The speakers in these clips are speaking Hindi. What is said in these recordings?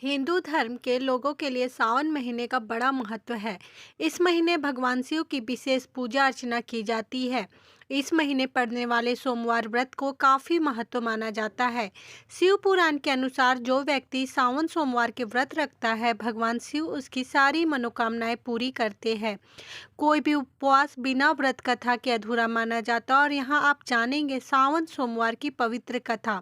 हिंदू धर्म के लोगों के लिए सावन महीने का बड़ा महत्व है। इस महीने भगवान शिव की विशेष पूजा अर्चना की जाती है। इस महीने पड़ने वाले सोमवार व्रत को काफी महत्व माना जाता है। शिव पुराण के अनुसार जो व्यक्ति सावन सोमवार के व्रत रखता है, भगवान शिव उसकी सारी मनोकामनाएं पूरी करते हैं। कोई भी उपवास बिना व्रत कथा के अधूरा माना जाता, और यहाँ आप जानेंगे सावन सोमवार की पवित्र कथा।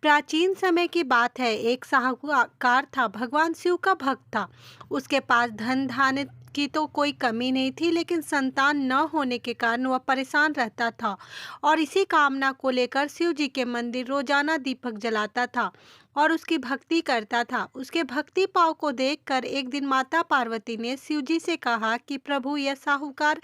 प्राचीन समय की बात है, एक साहूकार था, भगवान शिव का भक्त था। उसके पास धन धान्य की तो कोई कमी नहीं थी, लेकिन संतान न होने के कारण वह परेशान रहता था और इसी कामना को लेकर शिव जी के मंदिर रोजाना दीपक जलाता था और उसकी भक्ति करता था। उसके भक्ति भाव को देखकर एक दिन माता पार्वती ने शिव जी से कहा कि प्रभु, यह साहूकार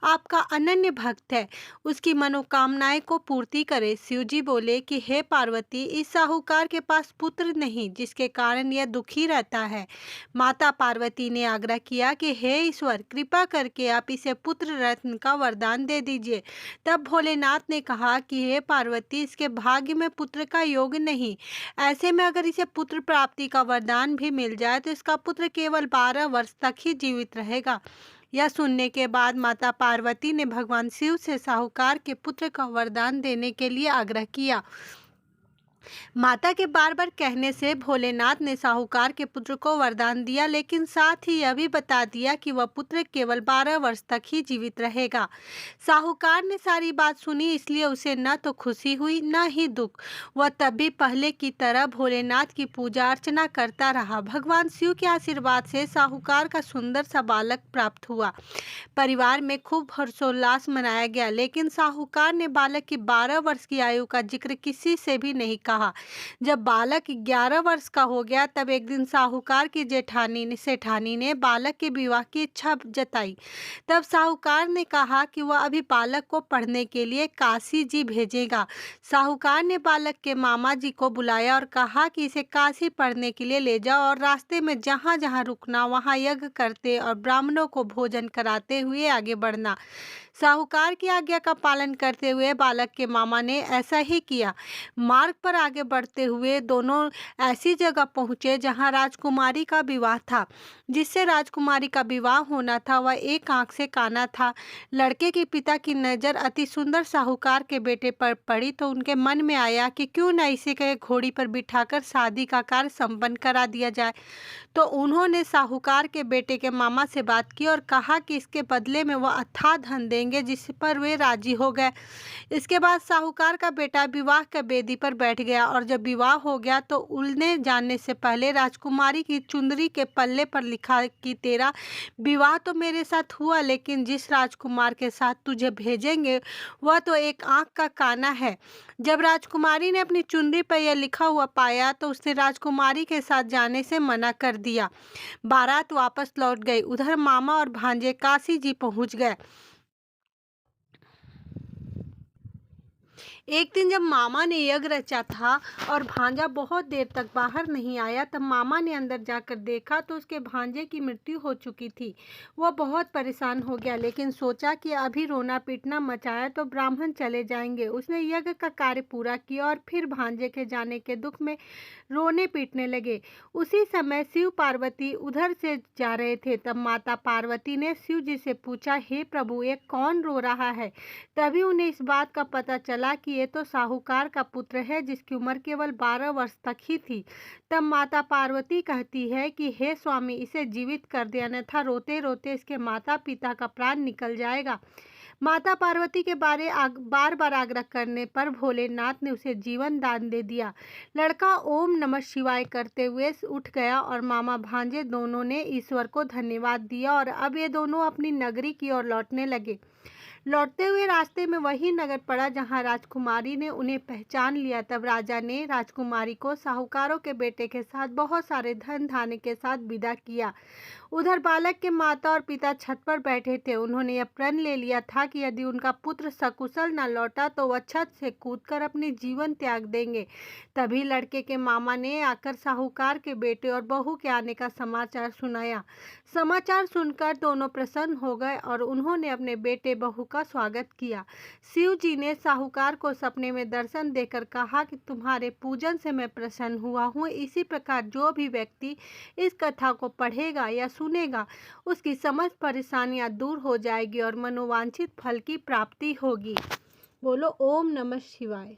आपका अनन्य भक्त है, उसकी मनोकामनाएं को पूर्ति करे। शिव जी बोले कि हे पार्वती, इस साहूकार के पास पुत्र नहीं, जिसके कारण यह दुखी रहता है। माता पार्वती ने आग्रह किया कि हे ईश्वर, कृपा करके आप इसे पुत्र रत्न का वरदान दे दीजिए। तब भोलेनाथ ने कहा कि हे पार्वती, इसके भाग्य में पुत्र का योग नहीं। ऐसे में अगर इसे पुत्र प्राप्ति का वरदान भी मिल जाए तो इसका पुत्र केवल 12 वर्ष तक ही जीवित रहेगा। यह सुनने के बाद माता पार्वती ने भगवान शिव से साहूकार के पुत्र का वरदान देने के लिए आग्रह किया। माता के बार बार कहने से भोलेनाथ ने साहूकार के पुत्र को वरदान दिया, लेकिन साथ ही यह भी बता दिया कि वह पुत्र केवल 12 वर्ष तक ही जीवित रहेगा। साहूकार ने सारी बात सुनी, इसलिए उसे न तो खुशी हुई न ही दुख। वह तब भी पहले की तरह भोलेनाथ की पूजा अर्चना करता रहा। भगवान शिव के आशीर्वाद से साहूकार का सुंदर सा बालक प्राप्त हुआ। परिवार में खूब हर्षोल्लास मनाया गया, लेकिन साहूकार ने बालक की 12 वर्ष की आयु का जिक्र किसी से भी नहीं कहा। जब बालक 11 वर्ष का हो गया, तब एक दिन साहूकार की सेठानी ने बालक के विवाह की इच्छा जताई। तब साहूकार ने कहा कि वह अभी बालक को पढ़ने के लिए काशी जी भेजेगा। साहूकार ने बालक के मामा जी को बुलाया और कहा कि इसे काशी पढ़ने के लिए ले जाओ और रास्ते में जहाँ जहाँ रुकना वहाँ यज्ञ करते और ब्राह्मणों को भोजन कराते हुए आगे बढ़ना। साहूकार की आज्ञा का पालन करते हुए बालक के मामा ने ऐसा ही किया। मार्ग पर आगे बढ़ते हुए दोनों ऐसी जगह पहुंचे जहां राजकुमारी का विवाह था। जिससे राजकुमारी का विवाह होना था वह एक आंख से काना था। लड़के के पिता की नज़र अति सुंदर साहूकार के बेटे पर पड़ी तो उनके मन में आया कि क्यों न इसे के घोड़ी पर बिठाकर शादी का कार्य संपन्न करा दिया जाए। तो उन्होंने साहूकार के बेटे के मामा से बात की और कहा कि इसके बदले में वह अथाह धन देंगे, जिस पर वे राजी हो गए। इसके बाद साहूकार का बेटा विवाह का बेदी पर बैठ गया और जब विवाह हो गया तो उलने जाने से पहले राजकुमारी की चुंदरी के पल्ले पर लिखा कि तेरा विवाह तो मेरे साथ हुआ, लेकिन जिस राजकुमार के साथ तुझे भेजेंगे वह तो एक आंख का काना है। जब राजकुमारी ने अपनी चुनरी पर यह लिखा हुआ पाया तो उसने राजकुमारी के साथ जाने से मना कर दिया। बारात वापस लौट गई। उधर मामा और भांजे काशी जी पहुंच गए। एक दिन जब मामा ने यज्ञ रचा था और भांजा बहुत देर तक बाहर नहीं आया, तब मामा ने अंदर जाकर देखा तो उसके भांजे की मृत्यु हो चुकी थी। वह बहुत परेशान हो गया, लेकिन सोचा कि अभी रोना पीटना मचाया तो ब्राह्मण चले जाएंगे। उसने यज्ञ का कार्य पूरा किया और फिर भांजे के जाने के दुख में रोने पीटने लगे। उसी समय शिव पार्वती उधर से जा रहे थे। तब माता पार्वती ने शिव जी से पूछा, हे प्रभु, ये कौन रो रहा है? तभी उन्हें इस बात का पता चला कि ये तो साहूकार का पुत्र है, जिसकी उम्र केवल 12 वर्ष तक ही थी। तब माता पार्वती कहती है कि हे स्वामी, इसे जीवित कर दे, अन्यथा रोते रोते इसके माता पिता का प्राण निकल जाएगा। माता पार्वती के बार बार आग्रह करने पर भोलेनाथ ने उसे जीवन दान दे दिया। लड़का ओम नमः शिवाय करते हुए उठ गया और मामा भांजे दोनों ने ईश्वर को धन्यवाद दिया और अब ये दोनों अपनी नगरी की ओर लौटने लगे। लौटते हुए रास्ते में वही नगर पड़ा जहां राजकुमारी ने उन्हें पहचान लिया। तब राजा ने राजकुमारी को साहूकारों के बेटे के साथ बहुत सारे धन धान्य के साथ विदा किया। उधर बालक के माता और पिता छत पर बैठे थे। उन्होंने यह प्रण ले लिया था कि यदि उनका पुत्र सकुशल न लौटा तो वह छत से कूदकर अपने जीवन त्याग देंगे। तभी लड़के के मामा ने आकर साहूकार के बेटे और बहू के आने का समाचार सुनाया। समाचार सुनकर दोनों प्रसन्न हो गए और उन्होंने अपने बेटे बहू का स्वागत किया। शिव जी ने साहूकार को सपने में दर्शन देकर कहा कि तुम्हारे पूजन से मैं प्रसन्न हुआ हूँ। इसी प्रकार जो भी व्यक्ति इस कथा को पढ़ेगा या सुनेगा, उसकी समस्त परेशानियां दूर हो जाएगी और मनोवांछित फल की प्राप्ति होगी। बोलो ओम नमः शिवाय।